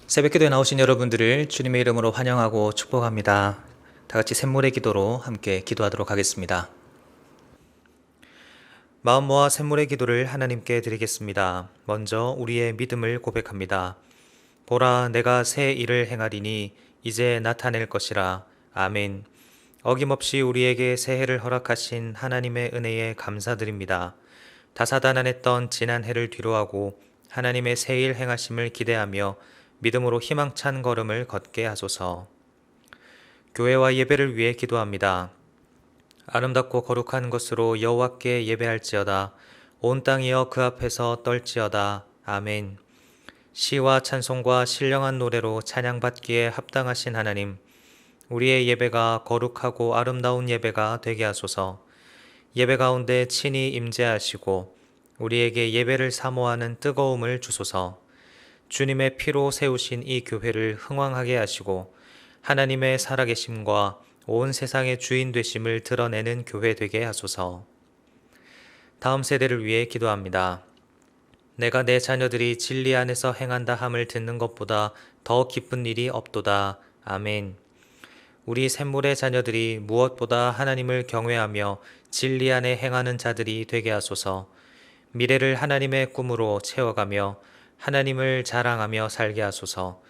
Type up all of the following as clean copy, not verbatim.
새벽기도에 나오신 여러분들을 주님의 이름으로 환영하고 축복합니다. 다 같이 샘물의 기도로 함께 기도하도록 하겠습니다. 마음 모아 샘물의 기도를 하나님께 드리겠습니다. 먼저 우리의 믿음을 고백합니다. 보라, 내가 새 일을 행하리니 이제 나타낼 것이라. 아멘. 어김없이 우리에게 새해를 허락하신 하나님의 은혜에 감사드립니다. 다사다난했던 지난 해를 뒤로하고 하나님의 새 일 행하심을 기대하며 믿음으로 희망찬 걸음을 걷게 하소서. 교회와 예배를 위해 기도합니다. 아름답고 거룩한 것으로 여호와께 예배할지어다. 온 땅이여 그 앞에서 떨지어다. 아멘. 시와 찬송과 신령한 노래로 찬양받기에 합당하신 하나님, 우리의 예배가 거룩하고 아름다운 예배가 되게 하소서. 예배 가운데 친히 임재하시고 우리에게 예배를 사모하는 뜨거움을 주소서. 주님의 피로 세우신 이 교회를 흥왕하게 하시고 하나님의 살아계심과 온 세상의 주인 되심을 드러내는 교회 되게 하소서. 다음 세대를 위해 기도합니다. 내가 내 자녀들이 진리 안에서 행한다 함을 듣는 것보다 더 기쁜 일이 없도다. 아멘. 우리 샘물의 자녀들이 무엇보다 하나님을 경외하며 진리 안에 행하는 자들이 되게 하소서. 미래를 하나님의 꿈으로 채워가며 하나님을 자랑하며 살게 하소서.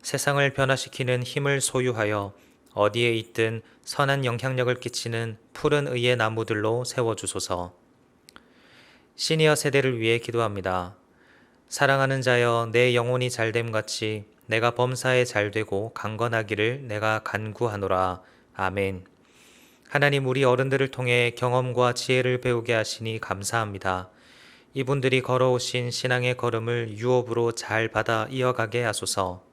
세상을 변화시키는 힘을 소유하여 어디에 있든 선한 영향력을 끼치는 푸른 의의 나무들로 세워주소서. 시니어 세대를 위해 기도합니다. 사랑하는 자여, 내 영혼이 잘됨같이 내가 범사에 잘되고 강건하기를 내가 간구하노라. 아멘. 하나님, 우리 어른들을 통해 경험과 지혜를 배우게 하시니 감사합니다. 이분들이 걸어오신 신앙의 걸음을 유업으로 잘 받아 이어가게 하소서.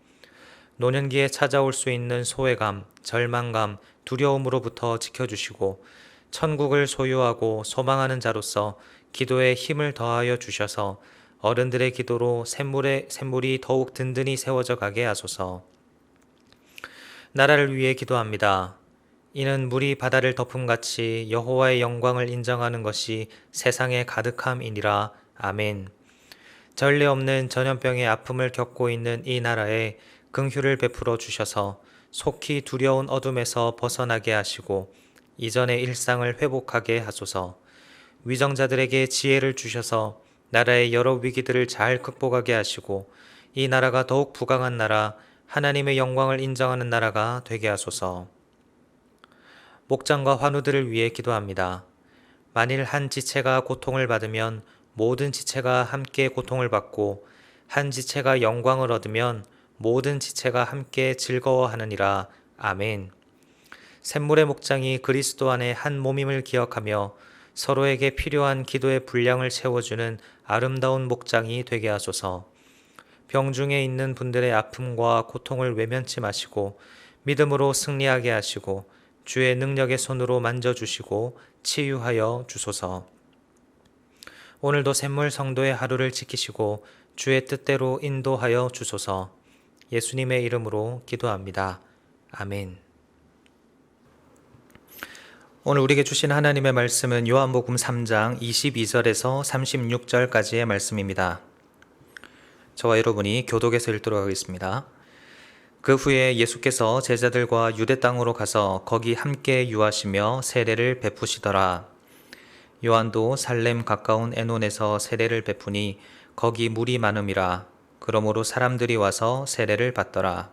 노년기에 찾아올 수 있는 소외감, 절망감, 두려움으로부터 지켜주시고 천국을 소유하고 소망하는 자로서 기도에 힘을 더하여 주셔서 어른들의 기도로 샘물이 더욱 든든히 세워져 가게 하소서. 나라를 위해 기도합니다. 이는 물이 바다를 덮음같이 여호와의 영광을 인정하는 것이 세상에 가득함이니라. 아멘. 전례 없는 전염병의 아픔을 겪고 있는 이 나라에 긍휼을 베풀어 주셔서 속히 두려운 어둠에서 벗어나게 하시고 이전의 일상을 회복하게 하소서. 위정자들에게 지혜를 주셔서 나라의 여러 위기들을 잘 극복하게 하시고 이 나라가 더욱 부강한 나라, 하나님의 영광을 인정하는 나라가 되게 하소서. 목장과 환우들을 위해 기도합니다. 만일 한 지체가 고통을 받으면 모든 지체가 함께 고통을 받고 한 지체가 영광을 얻으면 모든 지체가 함께 즐거워하느니라. 아멘. 샘물의 목장이 그리스도 안에 한 몸임을 기억하며 서로에게 필요한 기도의 분량을 채워주는 아름다운 목장이 되게 하소서. 병중에 있는 분들의 아픔과 고통을 외면치 마시고 믿음으로 승리하게 하시고 주의 능력의 손으로 만져주시고 치유하여 주소서. 오늘도 샘물 성도의 하루를 지키시고 주의 뜻대로 인도하여 주소서. 예수님의 이름으로 기도합니다. 아멘. 오늘 우리에게 주신 하나님의 말씀은 요한복음 3장 22절에서 36절까지의 말씀입니다. 저와 여러분이 교독에서 읽도록 하겠습니다. 그 후에 예수께서 제자들과 유대 땅으로 가서 거기 함께 유하시며 세례를 베푸시더라. 요한도 살렘 가까운 에논에서 세례를 베푸니 거기 물이 많음이라. 그러므로 사람들이 와서 세례를 받더라.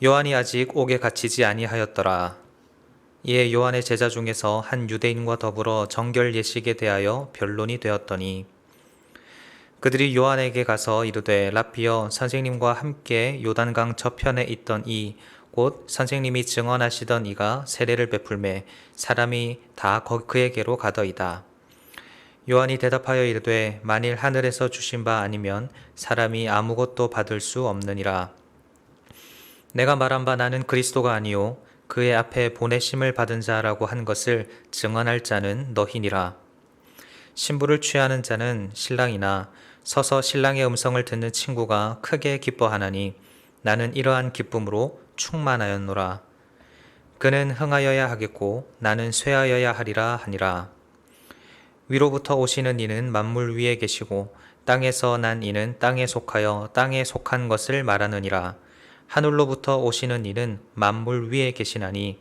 요한이 아직 옥에 갇히지 아니하였더라. 이에 요한의 제자 중에서 한 유대인과 더불어 정결 예식에 대하여 변론이 되었더니 그들이 요한에게 가서 이르되 라피여, 선생님과 함께 요단강 저편에 있던 이 곧 선생님이 증언하시던 이가 세례를 베풀매 사람이 다 그에게로 가더이다. 요한이 대답하여 이르되 만일 하늘에서 주신 바 아니면 사람이 아무것도 받을 수 없느니라. 내가 말한 바 나는 그리스도가 아니요 그의 앞에 보내심을 받은 자라고 한 것을 증언할 자는 너희니라. 신부를 취하는 자는 신랑이나 서서 신랑의 음성을 듣는 친구가 크게 기뻐하나니 나는 이러한 기쁨으로 충만하였노라. 그는 흥하여야 하겠고 나는 쇠하여야 하리라 하니라. 위로부터 오시는 이는 만물 위에 계시고 땅에서 난 이는 땅에 속하여 땅에 속한 것을 말하느니라. 하늘로부터 오시는 이는 만물 위에 계시나니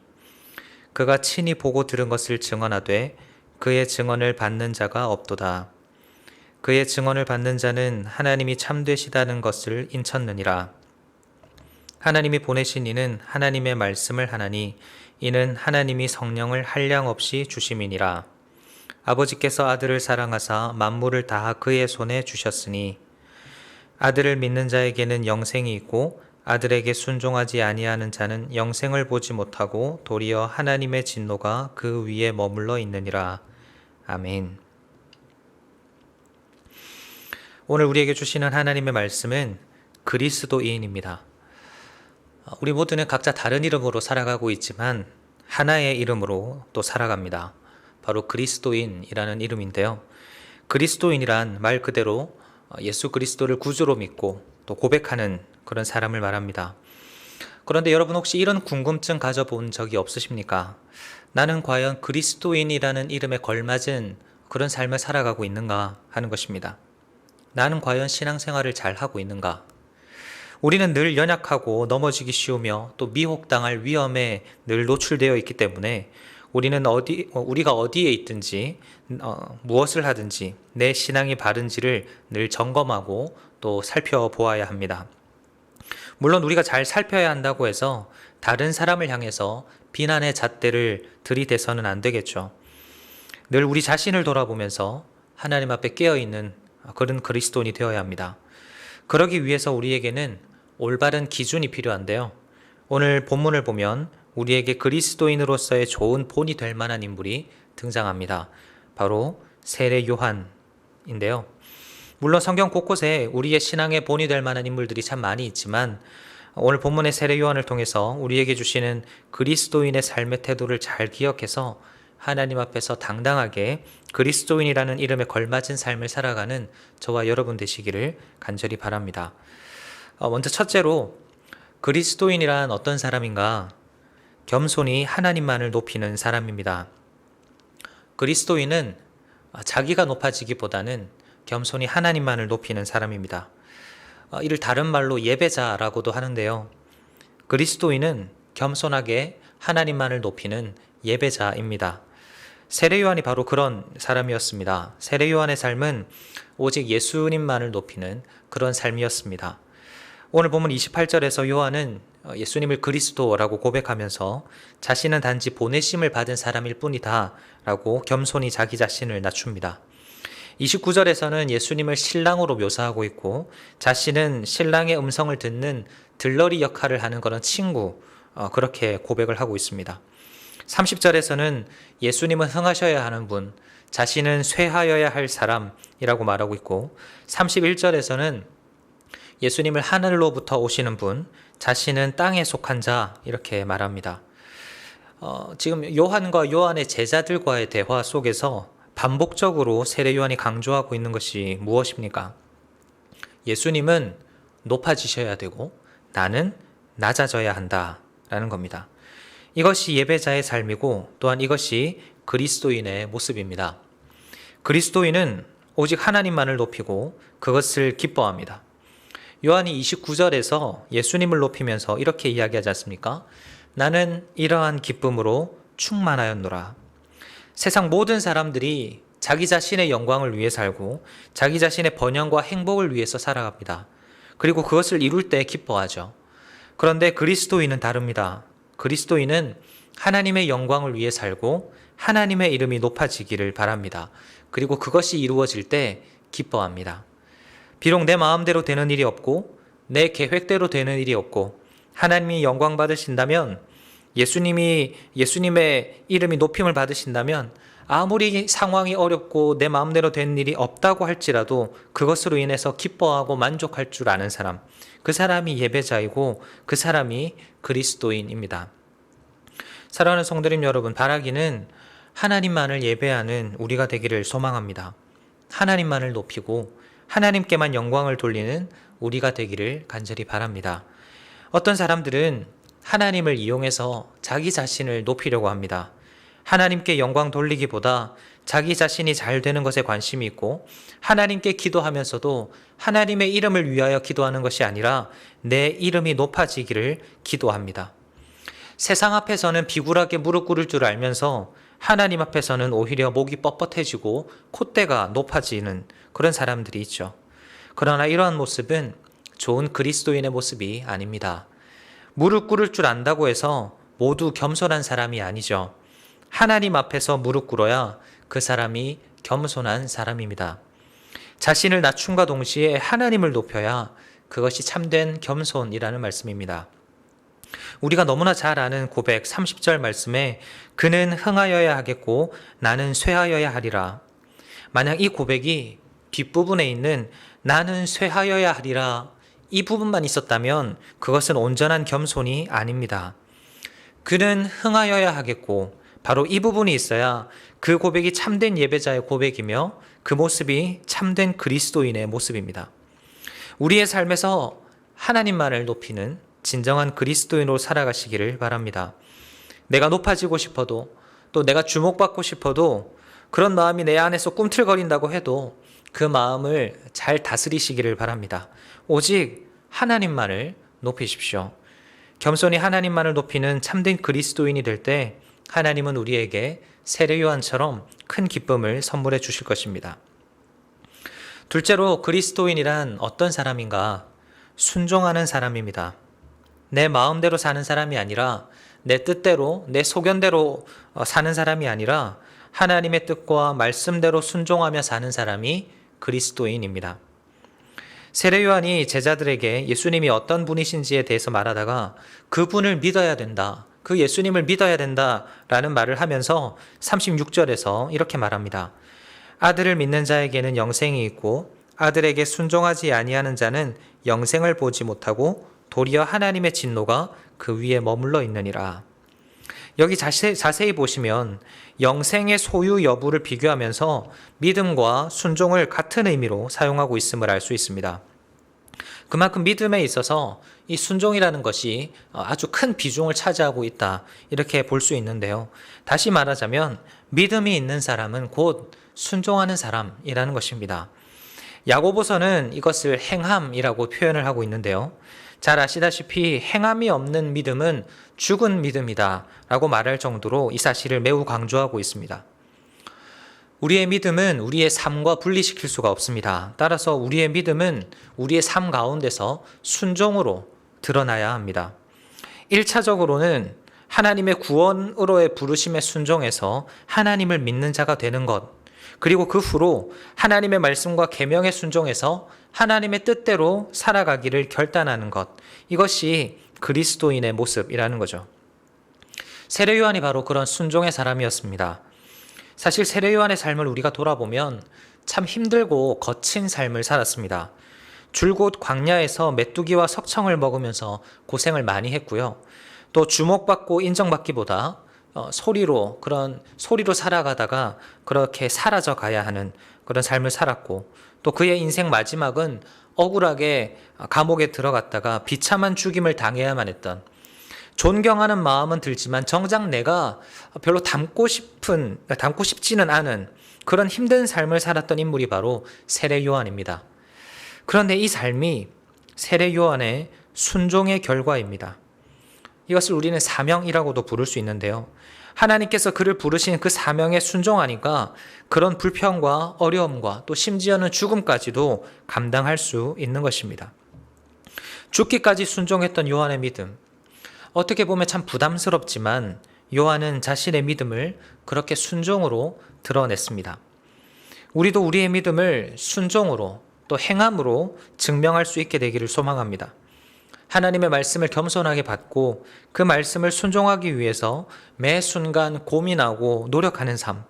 그가 친히 보고 들은 것을 증언하되 그의 증언을 받는 자가 없도다. 그의 증언을 받는 자는 하나님이 참되시다는 것을 인쳤느니라. 하나님이 보내신 이는 하나님의 말씀을 하나니 이는 하나님이 성령을 한량없이 주심이니라. 아버지께서 아들을 사랑하사 만물을 다 그의 손에 주셨으니 아들을 믿는 자에게는 영생이 있고 아들에게 순종하지 아니하는 자는 영생을 보지 못하고 도리어 하나님의 진노가 그 위에 머물러 있느니라. 아멘. 오늘 우리에게 주시는 하나님의 말씀은 그리스도인입니다. 우리 모두는 각자 다른 이름으로 살아가고 있지만 하나의 이름으로 또 살아갑니다. 바로 그리스도인이라는 이름인데요. 그리스도인이란 말 그대로 예수 그리스도를 구주로 믿고 또 고백하는 그런 사람을 말합니다. 그런데 여러분 혹시 이런 궁금증 가져본 적이 없으십니까? 나는 과연 그리스도인이라는 이름에 걸맞은 그런 삶을 살아가고 있는가 하는 것입니다. 나는 과연 신앙생활을 잘 하고 있는가? 우리는 늘 연약하고 넘어지기 쉬우며 또 미혹당할 위험에 늘 노출되어 있기 때문에 우리는 우리가 어디에 있든지 무엇을 하든지 내 신앙이 바른지를 늘 점검하고 또 살펴보아야 합니다. 물론 우리가 잘 살펴야 한다고 해서 다른 사람을 향해서 비난의 잣대를 들이대서는 안 되겠죠. 늘 우리 자신을 돌아보면서 하나님 앞에 깨어있는 그런 그리스도인이 되어야 합니다. 그러기 위해서 우리에게는 올바른 기준이 필요한데요. 오늘 본문을 보면 우리에게 그리스도인으로서의 좋은 본이 될 만한 인물이 등장합니다. 바로 세례 요한인데요. 물론 성경 곳곳에 우리의 신앙의 본이 될 만한 인물들이 참 많이 있지만 오늘 본문의 세례 요한을 통해서 우리에게 주시는 그리스도인의 삶의 태도를 잘 기억해서 하나님 앞에서 당당하게 그리스도인이라는 이름에 걸맞은 삶을 살아가는 저와 여러분 되시기를 간절히 바랍니다. 먼저 첫째로 그리스도인이란 어떤 사람인가? 겸손히 하나님만을 높이는 사람입니다. 그리스도인은 자기가 높아지기보다는 겸손히 하나님만을 높이는 사람입니다. 이를 다른 말로 예배자라고도 하는데요. 그리스도인은 겸손하게 하나님만을 높이는 예배자입니다. 세례 요한이 바로 그런 사람이었습니다. 세례 요한의 삶은 오직 예수님만을 높이는 그런 삶이었습니다. 오늘 보면 28절에서 요한은 예수님을 그리스도라고 고백하면서 자신은 단지 보내심을 받은 사람일 뿐이다 라고 겸손히 자기 자신을 낮춥니다. 29절에서는 예수님을 신랑으로 묘사하고 있고 자신은 신랑의 음성을 듣는 들러리 역할을 하는 그런 친구, 그렇게 고백을 하고 있습니다. 30절에서는 예수님은 흥하셔야 하는 분, 자신은 쇠하여야 할 사람이라고 말하고 있고 31절에서는 예수님을 하늘로부터 오시는 분, 자신은 땅에 속한 자 이렇게 말합니다. 지금 요한과 요한의 제자들과의 대화 속에서 반복적으로 세례 요한이 강조하고 있는 것이 무엇입니까? 예수님은 높아지셔야 되고 나는 낮아져야 한다라는 겁니다. 이것이 예배자의 삶이고 또한 이것이 그리스도인의 모습입니다. 그리스도인은 오직 하나님만을 높이고 그것을 기뻐합니다. 요한이 29절에서 예수님을 높이면서 이렇게 이야기하지 않습니까? 나는 이러한 기쁨으로 충만하였노라. 세상 모든 사람들이 자기 자신의 영광을 위해 살고 자기 자신의 번영과 행복을 위해서 살아갑니다. 그리고 그것을 이룰 때 기뻐하죠. 그런데 그리스도인은 다릅니다. 그리스도인은 하나님의 영광을 위해 살고 하나님의 이름이 높아지기를 바랍니다. 그리고 그것이 이루어질 때 기뻐합니다. 비록 내 마음대로 되는 일이 없고 내 계획대로 되는 일이 없고 하나님이 영광 받으신다면 예수님의 이름이 높임을 받으신다면 아무리 상황이 어렵고 내 마음대로 되는 일이 없다고 할지라도 그것으로 인해서 기뻐하고 만족할 줄 아는 사람, 그 사람이 예배자이고 그 사람이 그리스도인입니다. 사랑하는 성도님 여러분, 바라기는 하나님만을 예배하는 우리가 되기를 소망합니다. 하나님만을 높이고 하나님께만 영광을 돌리는 우리가 되기를 간절히 바랍니다. 어떤 사람들은 하나님을 이용해서 자기 자신을 높이려고 합니다. 하나님께 영광 돌리기보다 자기 자신이 잘 되는 것에 관심이 있고 하나님께 기도하면서도 하나님의 이름을 위하여 기도하는 것이 아니라 내 이름이 높아지기를 기도합니다. 세상 앞에서는 비굴하게 무릎 꿇을 줄 알면서 하나님 앞에서는 오히려 목이 뻣뻣해지고 콧대가 높아지는 그런 사람들이 있죠. 그러나 이러한 모습은 좋은 그리스도인의 모습이 아닙니다. 무릎 꿇을 줄 안다고 해서 모두 겸손한 사람이 아니죠. 하나님 앞에서 무릎 꿇어야 그 사람이 겸손한 사람입니다. 자신을 낮춤과 동시에 하나님을 높여야 그것이 참된 겸손이라는 말씀입니다. 우리가 너무나 잘 아는 고백 30절 말씀에 그는 흥하여야 하겠고 나는 쇠하여야 하리라. 만약 이 고백이 뒷부분에 있는 나는 쇠하여야 하리라 이 부분만 있었다면 그것은 온전한 겸손이 아닙니다. 그는 흥하여야 하겠고 바로 이 부분이 있어야 그 고백이 참된 예배자의 고백이며 그 모습이 참된 그리스도인의 모습입니다. 우리의 삶에서 하나님만을 높이는 진정한 그리스도인으로 살아가시기를 바랍니다. 내가 높아지고 싶어도 또 내가 주목받고 싶어도 그런 마음이 내 안에서 꿈틀거린다고 해도 그 마음을 잘 다스리시기를 바랍니다. 오직 하나님만을 높이십시오. 겸손히 하나님만을 높이는 참된 그리스도인이 될 때 하나님은 우리에게 세례 요한처럼 큰 기쁨을 선물해 주실 것입니다. 둘째로 그리스도인이란 어떤 사람인가? 순종하는 사람입니다. 내 마음대로 사는 사람이 아니라 내 뜻대로 내 소견대로 사는 사람이 아니라 하나님의 뜻과 말씀대로 순종하며 사는 사람이 그리스도인입니다. 세례 요한이 제자들에게 예수님이 어떤 분이신지에 대해서 말하다가 그분을 믿어야 된다. 그 예수님을 믿어야 된다라는 말을 하면서 36절에서 이렇게 말합니다. 아들을 믿는 자에게는 영생이 있고 아들에게 순종하지 아니하는 자는 영생을 보지 못하고 도리어 하나님의 진노가 그 위에 머물러 있느니라. 여기 자세히 보시면 영생의 소유 여부를 비교하면서 믿음과 순종을 같은 의미로 사용하고 있음을 알 수 있습니다. 그만큼 믿음에 있어서 이 순종이라는 것이 아주 큰 비중을 차지하고 있다 이렇게 볼 수 있는데요. 다시 말하자면 믿음이 있는 사람은 곧 순종하는 사람이라는 것입니다. 야고보서는 이것을 행함이라고 표현을 하고 있는데요. 잘 아시다시피 행함이 없는 믿음은 죽은 믿음이다 라고 말할 정도로 이 사실을 매우 강조하고 있습니다. 우리의 믿음은 우리의 삶과 분리시킬 수가 없습니다. 따라서 우리의 믿음은 우리의 삶 가운데서 순종으로 드러나야 합니다. 1차적으로는 하나님의 구원으로의 부르심에 순종해서 하나님을 믿는 자가 되는 것, 그리고 그 후로 하나님의 말씀과 계명에 순종해서 하나님의 뜻대로 살아가기를 결단하는 것, 이것이 그리스도인의 모습이라는 거죠. 세례 요한이 바로 그런 순종의 사람이었습니다. 사실 세례 요한의 삶을 우리가 돌아보면 참 힘들고 거친 삶을 살았습니다. 줄곧 광야에서 메뚜기와 석청을 먹으면서 고생을 많이 했고요. 또 주목받고 인정받기보다 소리로 살아가다가 그렇게 사라져 가야 하는 그런 삶을 살았고, 또 그의 인생 마지막은 억울하게 감옥에 들어갔다가 비참한 죽임을 당해야만 했던, 존경하는 마음은 들지만 정작 내가 별로 닮고 싶지는 않은 그런 힘든 삶을 살았던 인물이 바로 세례 요한입니다. 그런데 이 삶이 세례 요한의 순종의 결과입니다. 이것을 우리는 사명이라고도 부를 수 있는데요. 하나님께서 그를 부르신 그 사명에 순종하니까 그런 불평과 어려움과 또 심지어는 죽음까지도 감당할 수 있는 것입니다. 죽기까지 순종했던 요한의 믿음, 어떻게 보면 참 부담스럽지만 요한은 자신의 믿음을 그렇게 순종으로 드러냈습니다. 우리도 우리의 믿음을 순종으로 또 행함으로 증명할 수 있게 되기를 소망합니다. 하나님의 말씀을 겸손하게 받고 그 말씀을 순종하기 위해서 매 순간 고민하고 노력하는 삶.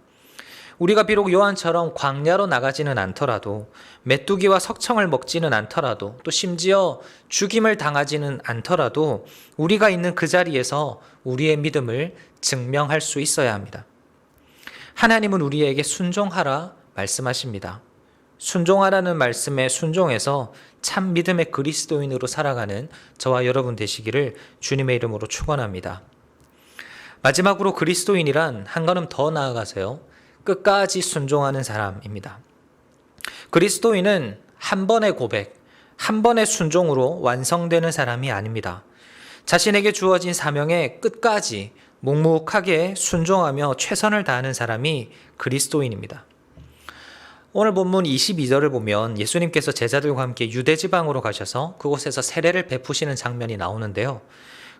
우리가 비록 요한처럼 광야로 나가지는 않더라도, 메뚜기와 석청을 먹지는 않더라도, 또 심지어 죽임을 당하지는 않더라도 우리가 있는 그 자리에서 우리의 믿음을 증명할 수 있어야 합니다. 하나님은 우리에게 순종하라 말씀하십니다. 순종하라는 말씀에 순종해서 참 믿음의 그리스도인으로 살아가는 저와 여러분 되시기를 주님의 이름으로 축원합니다. 마지막으로 그리스도인이란 한 걸음 더 나아가서요, 끝까지 순종하는 사람입니다. 그리스도인은 한 번의 고백, 한 번의 순종으로 완성되는 사람이 아닙니다. 자신에게 주어진 사명에 끝까지 묵묵하게 순종하며 최선을 다하는 사람이 그리스도인입니다. 오늘 본문 22절을 보면 예수님께서 제자들과 함께 유대 지방으로 가셔서 그곳에서 세례를 베푸시는 장면이 나오는데요.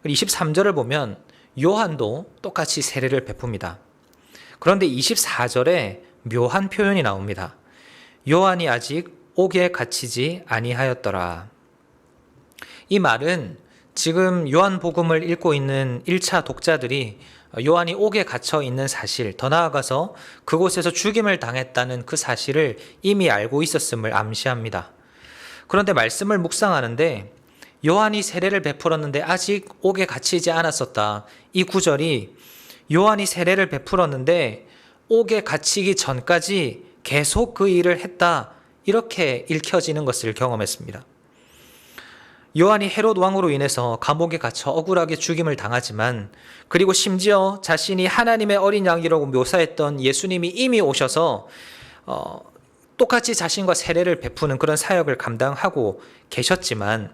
23절을 보면 요한도 똑같이 세례를 베풉니다. 그런데 24절에 묘한 표현이 나옵니다. 요한이 아직 옥에 갇히지 아니하였더라. 이 말은 지금 요한복음을 읽고 있는 1차 독자들이 요한이 옥에 갇혀 있는 사실, 더 나아가서 그곳에서 죽임을 당했다는 그 사실을 이미 알고 있었음을 암시합니다. 그런데 말씀을 묵상하는데 요한이 세례를 베풀었는데 아직 옥에 갇히지 않았었다. 이 구절이 요한이 세례를 베풀었는데 옥에 갇히기 전까지 계속 그 일을 했다. 이렇게 읽혀지는 것을 경험했습니다. 요한이 헤롯 왕으로 인해서 감옥에 갇혀 억울하게 죽임을 당하지만, 그리고 심지어 자신이 하나님의 어린 양이라고 묘사했던 예수님이 이미 오셔서 똑같이 자신과 세례를 베푸는 그런 사역을 감당하고 계셨지만,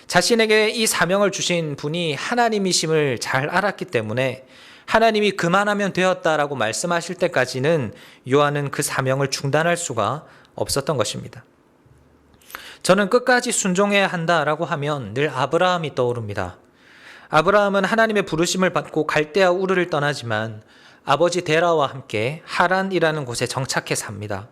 자신에게 이 사명을 주신 분이 하나님이심을 잘 알았기 때문에 하나님이 그만하면 되었다라고 말씀하실 때까지는 요한은 그 사명을 중단할 수가 없었던 것입니다. 저는 끝까지 순종해야 한다라고 하면 늘 아브라함이 떠오릅니다. 아브라함은 하나님의 부르심을 받고 갈대아 우르를 떠나지만 아버지 데라와 함께 하란이라는 곳에 정착해 삽니다.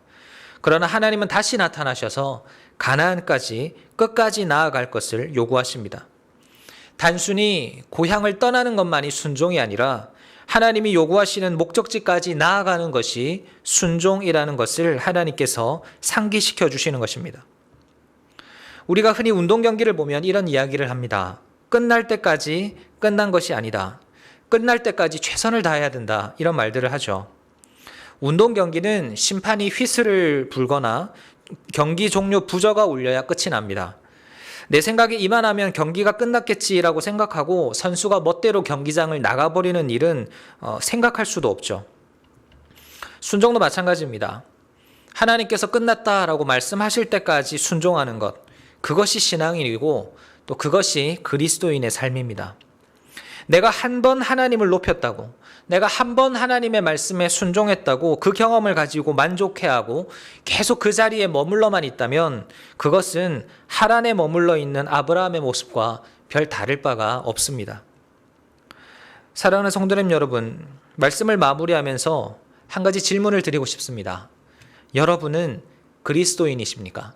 그러나 하나님은 다시 나타나셔서 가나안까지 끝까지 나아갈 것을 요구하십니다. 단순히 고향을 떠나는 것만이 순종이 아니라 하나님이 요구하시는 목적지까지 나아가는 것이 순종이라는 것을 하나님께서 상기시켜 주시는 것입니다. 우리가 흔히 운동 경기를 보면 이런 이야기를 합니다. 끝날 때까지 끝난 것이 아니다. 끝날 때까지 최선을 다해야 된다. 이런 말들을 하죠. 운동 경기는 심판이 휘슬을 불거나 경기 종료 부저가 울려야 끝이 납니다. 내 생각에 이만하면 경기가 끝났겠지라고 생각하고 선수가 멋대로 경기장을 나가버리는 일은 생각할 수도 없죠. 순종도 마찬가지입니다. 하나님께서 끝났다라고 말씀하실 때까지 순종하는 것, 그것이 신앙이고 또 그것이 그리스도인의 삶입니다. 내가 한 번 하나님을 높였다고, 내가 한 번 하나님의 말씀에 순종했다고 그 경험을 가지고 만족해하고 계속 그 자리에 머물러만 있다면 그것은 하란에 머물러 있는 아브라함의 모습과 별 다를 바가 없습니다. 사랑하는 성도님 여러분, 말씀을 마무리하면서 한 가지 질문을 드리고 싶습니다. 여러분은 그리스도인이십니까?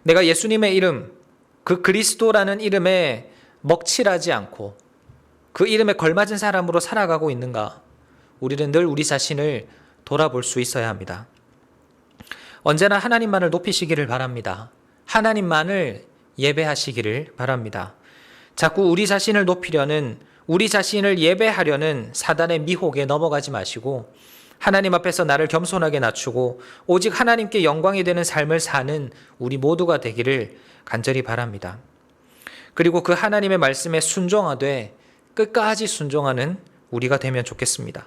내가 예수님의 이름, 그 그리스도라는 이름에 먹칠하지 않고 그 이름에 걸맞은 사람으로 살아가고 있는가? 우리는 늘 우리 자신을 돌아볼 수 있어야 합니다. 언제나 하나님만을 높이시기를 바랍니다. 하나님만을 예배하시기를 바랍니다. 자꾸 우리 자신을 높이려는, 우리 자신을 예배하려는 사단의 미혹에 넘어가지 마시고 하나님 앞에서 나를 겸손하게 낮추고 오직 하나님께 영광이 되는 삶을 사는 우리 모두가 되기를 간절히 바랍니다. 그리고 그 하나님의 말씀에 순종하되 끝까지 순종하는 우리가 되면 좋겠습니다.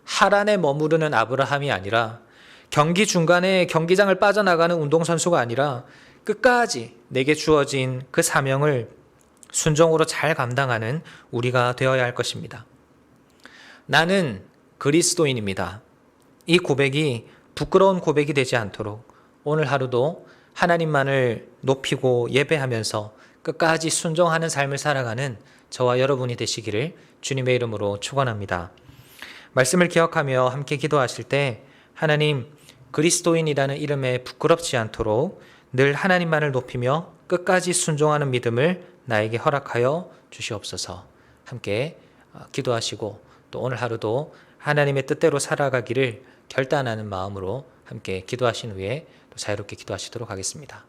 하란에 머무르는 아브라함이 아니라 경기 중간에 경기장을 빠져나가는 운동선수가 아니라 끝까지 내게 주어진 그 사명을 순종으로 잘 감당하는 우리가 되어야 할 것입니다. 나는 그리스도인입니다. 이 고백이 부끄러운 고백이 되지 않도록 오늘 하루도 하나님만을 높이고 예배하면서 끝까지 순종하는 삶을 살아가는 저와 여러분이 되시기를 주님의 이름으로 축원합니다. 말씀을 기억하며 함께 기도하실 때 하나님, 그리스도인이라는 이름에 부끄럽지 않도록 늘 하나님만을 높이며 끝까지 순종하는 믿음을 나에게 허락하여 주시옵소서. 함께 기도하시고 또 오늘 하루도 하나님의 뜻대로 살아가기를 결단하는 마음으로 함께 기도하신 후에 또 자유롭게 기도하시도록 하겠습니다.